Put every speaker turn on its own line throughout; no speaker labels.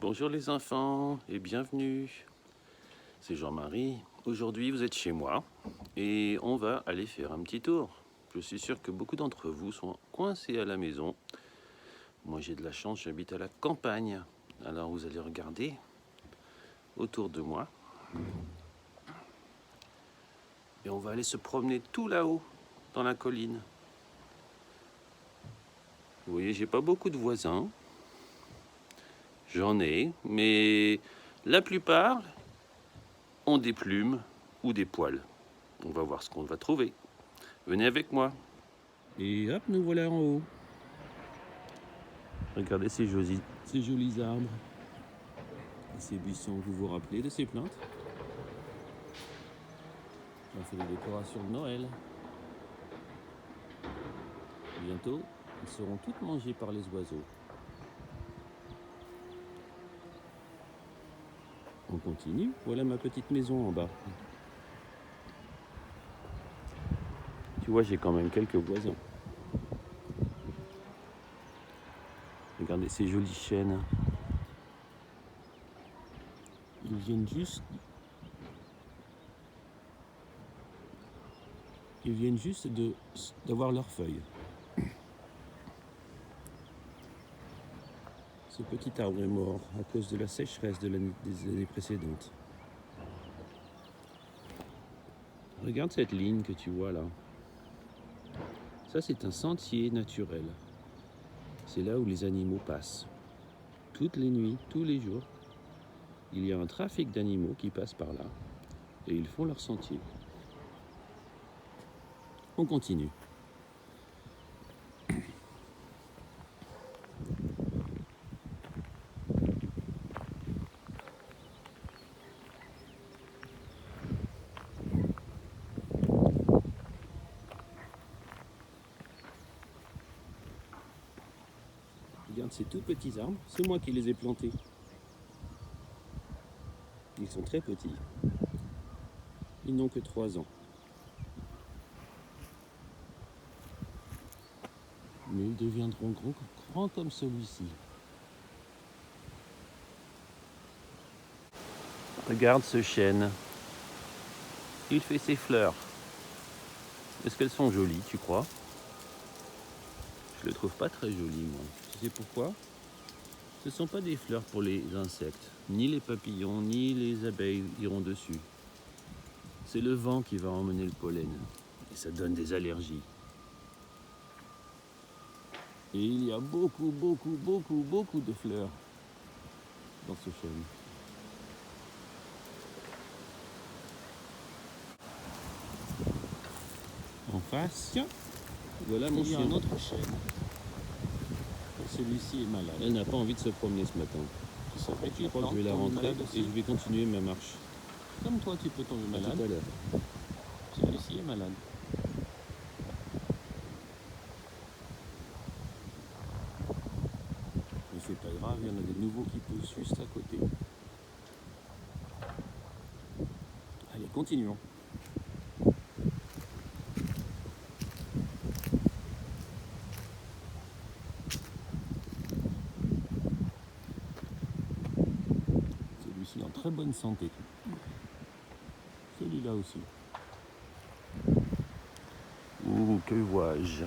Bonjour les enfants et bienvenue. C'est Jean-Marie. Aujourd'hui vous êtes chez moi et on va aller faire un petit tour. Je suis sûr que beaucoup d'entre vous sont coincés à la maison. Moi j'ai de la chance, j'habite à la campagne. Alors vous allez regarder autour de moi. Et on va aller se promener tout là-haut dans la colline. Vous voyez, j'ai pas beaucoup de voisins. J'en ai, mais la plupart ont des plumes ou des poils. On va voir ce qu'on va trouver. Venez avec moi. Et hop, nous voilà en haut. Regardez ces jolis arbres. Et ces buissons, vous vous rappelez de ces plantes? On fait des décorations de Noël. Bientôt, elles seront toutes mangées par les oiseaux. On continue. Voilà ma petite maison en bas. Tu vois, j'ai quand même quelques voisins. Regardez ces jolies chênes. Ils viennent juste d'avoir leurs feuilles. Ce petit arbre est mort à cause de la sécheresse des années précédentes. Regarde cette ligne que tu vois là. Ça, c'est un sentier naturel. C'est là où les animaux passent. Toutes les nuits, tous les jours, il y a un trafic d'animaux qui passent par là. Et ils font leur sentier. On continue. Regarde ces tout petits arbres, c'est moi qui les ai plantés. Ils sont très petits. Ils n'ont que 3 ans. Mais ils deviendront grands comme celui-ci. Regarde ce chêne. Il fait ses fleurs. Est-ce qu'elles sont jolies, tu crois? Je les trouve pas très jolies, moi. Tu sais pourquoi? Ce ne sont pas des fleurs pour les insectes. Ni les papillons, ni les abeilles iront dessus. C'est le vent qui va emmener le pollen. Et ça donne des allergies. Et il y a beaucoup de fleurs dans ce chêne. En face, tiens, voilà mon chien. Un autre chêne. Celui-ci est malade. Elle n'a pas envie de se promener ce matin. Je crois que je vais la rentrer et je vais continuer ma marche. Comme toi, tu peux tomber malade. Tout à l'heure. Celui-ci est malade. Mais c'est pas grave, il y en a des nouveaux qui poussent juste à côté. Allez, continuons. Celui-ci est en très bonne santé. Celui-là aussi. Ouh, que vois-je?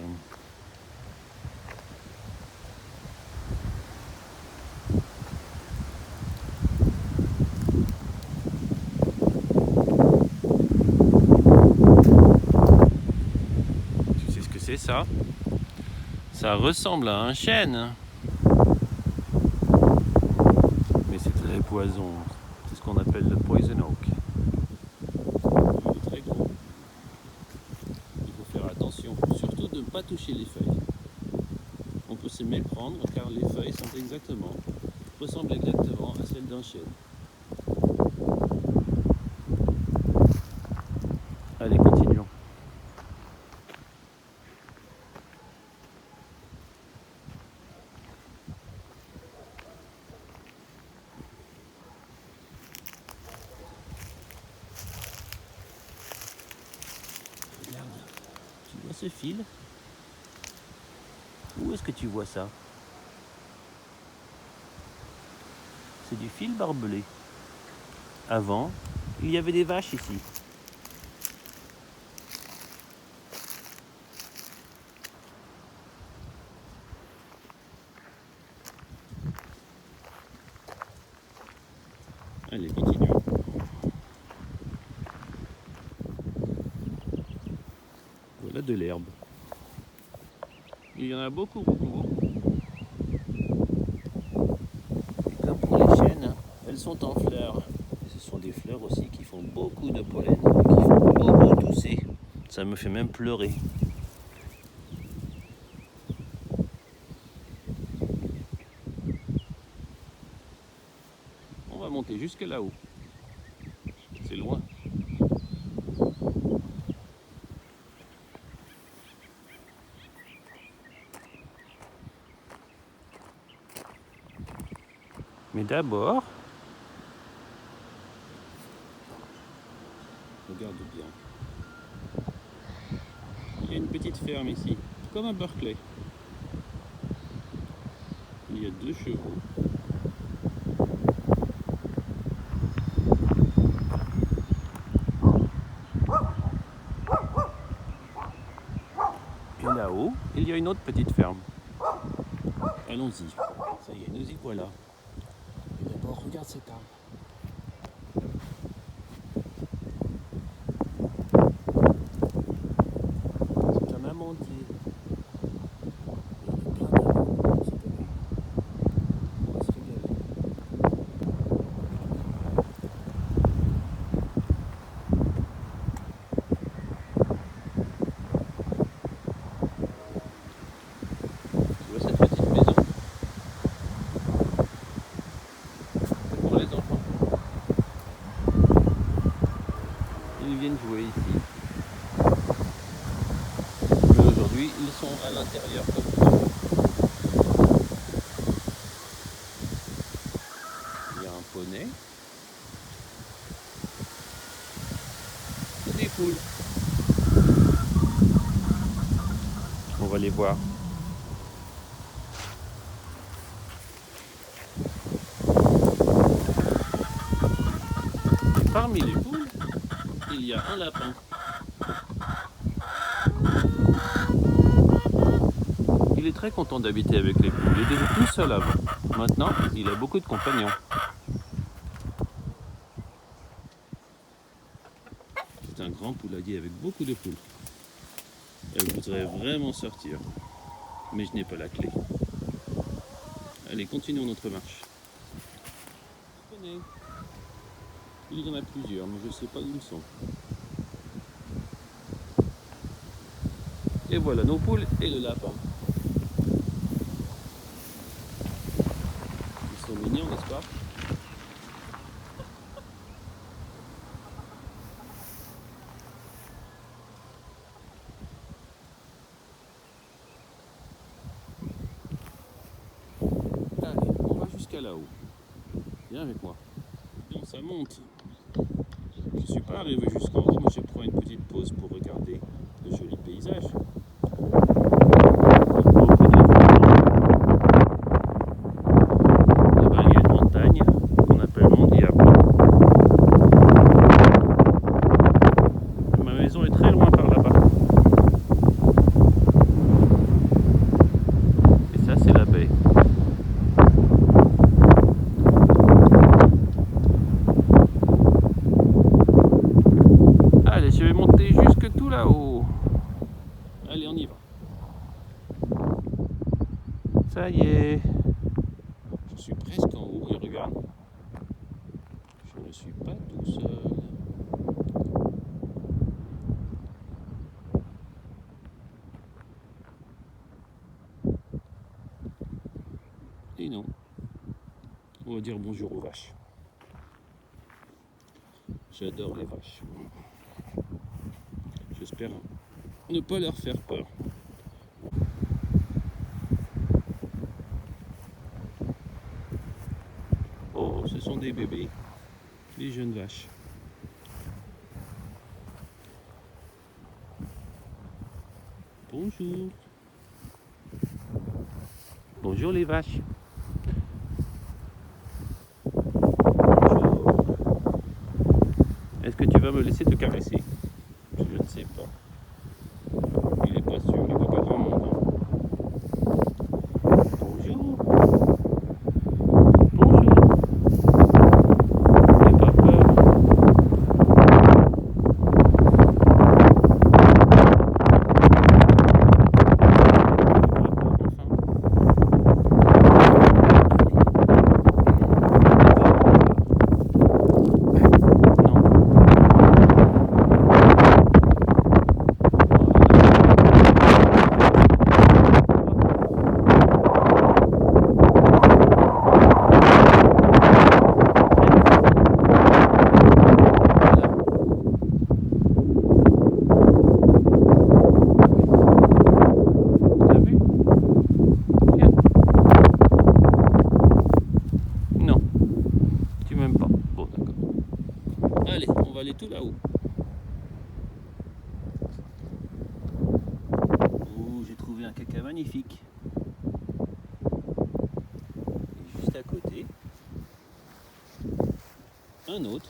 Tu sais ce que c'est ça? Ça ressemble à un chêne. Mais c'est très poison. C'est ce qu'on appelle le poison oak. Il est très gros. Il faut faire attention, surtout de ne pas toucher les feuilles. On peut se méprendre car les feuilles ressemblent exactement à celles d'un chêne. Allez, continuons. Regarde, tu vois ce fil? Où est-ce que tu vois ça? C'est du fil barbelé. Avant, il y avait des vaches ici. Allez, continuons. Voilà de l'herbe. Il y en a beaucoup. Et comme pour les chênes, elles sont en fleurs. Et ce sont des fleurs aussi qui font beaucoup de pollen, qui font beaucoup tousser. Ça me fait même pleurer. On va monter jusque là-haut. C'est loin. Mais d'abord, regarde bien. Il y a une petite ferme ici, comme à Berkeley. Il y a 2 chevaux. Et là-haut, il y a une autre petite ferme. Allons-y. Ça y est, nous y voilà. Et d'abord, regarde cet arbre. C'est un amandier. Il y a plein d'amandes. On va se régaler. Tu vois cette petite maison? C'est pour les enfants. Ils viennent jouer ici. Mais aujourd'hui, ils sont à l'intérieur comme ça. Il y a un poney. Et des poules. On va les voir. Parmi les poules, il y a un lapin. Il est très content d'habiter avec les poules. Il était tout seul avant. Maintenant, il a beaucoup de compagnons. C'est un grand poulailler avec beaucoup de poules. Elle voudrait vraiment sortir. Mais je n'ai pas la clé. Allez, continuons notre marche. Il y en a plusieurs, mais je ne sais pas où ils sont. Et voilà nos poules et le lapin. Ils sont mignons, n'est-ce pas? Allez, on va jusqu'à là-haut. Viens avec moi. Non, ça monte. Je ne suis pas arrivé jusqu'en haut, mais je prends une petite pause pour regarder le joli paysage. Là-bas, il y a une montagne qu'on appelle Mont Diable. Ma maison est très loin par là-bas. Et ça, c'est la baie. Allez, je vais monter jusque tout là-haut. Allez, on y va. Ça y est. Je suis presque en haut et regarde. Je ne suis pas tout seul. Et non. On va dire bonjour aux vaches. J'adore les vaches. J'espère ne pas leur faire peur. Oh, ce sont des bébés, les jeunes vaches. Bonjour. Bonjour les vaches. Peut-être que tu vas me laisser te caresser. Je ne sais pas. Il est pas sûr, il voit pas grand monde. Bonjour. Bonjour. N'aie pas peur. T'as vu? Viens. Non, tu m'aimes pas. Bon, d'accord. Allez, on va aller tout là-haut. Oh, j'ai trouvé un caca magnifique. Et juste à côté, un autre.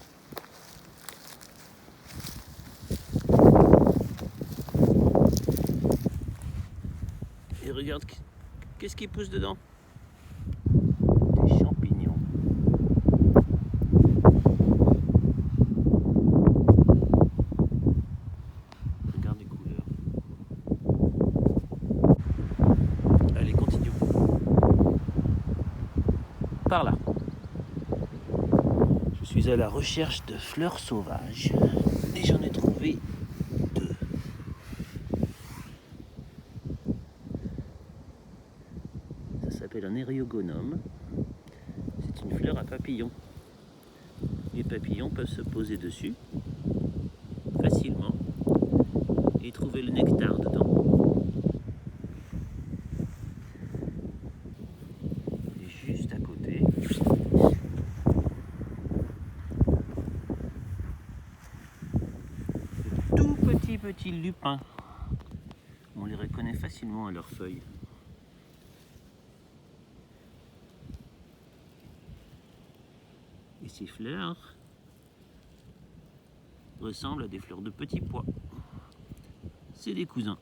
Et regarde, qu'est-ce qui pousse dedans? Des champignons. Regarde les couleurs. Allez, continuons. Par là. Je suis à la recherche de fleurs sauvages. Et j'en ai trouvé 2. Ça s'appelle un Eriogonum. C'est une fleur à papillons. Les papillons peuvent se poser dessus facilement et trouver le nectar dedans. Et juste à côté, tout petits lupins. On les reconnaît facilement à leurs feuilles. Et ces fleurs ressemblent à des fleurs de petits pois. C'est des cousins.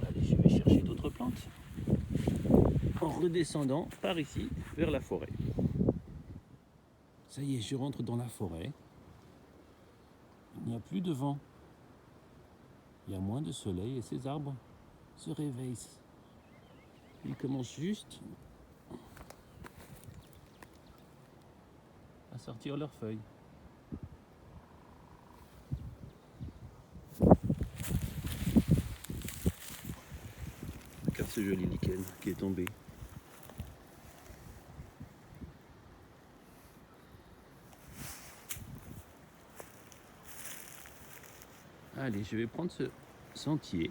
Allez, je vais chercher d'autres plantes en redescendant par ici vers la forêt. Ça y est, je rentre dans la forêt. Il n'y a plus de vent. Il y a moins de soleil et ces arbres se réveillent. Ils commencent juste à sortir leurs feuilles. Regarde ce joli lichen qui est tombé. Allez, je vais prendre ce sentier.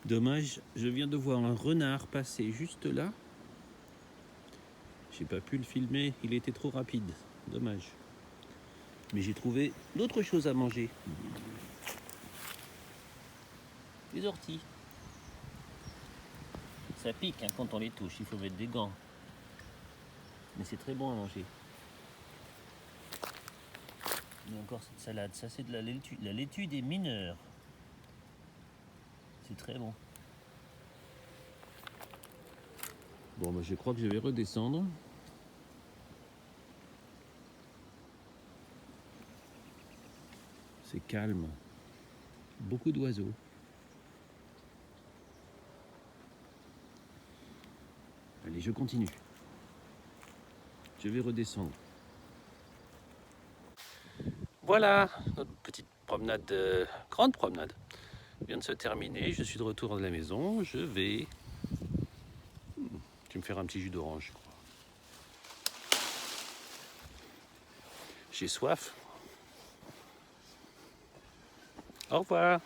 Dommage, je viens de voir un renard passer juste là. J'ai pas pu le filmer, il était trop rapide. Dommage. Mais j'ai trouvé d'autres choses à manger. Des orties. Ça pique hein, quand on les touche, il faut mettre des gants. Mais c'est très bon à manger. Il y a encore cette salade, ça c'est de la laitue des mineurs. C'est très bon. Bon, bah, je crois que je vais redescendre. C'est calme. Beaucoup d'oiseaux. Allez, je continue. Je vais redescendre. Voilà, notre petite promenade, grande promenade, vient de se terminer. Je suis de retour à la maison. Je vais me faire un petit jus d'orange, je crois. J'ai soif. Au revoir.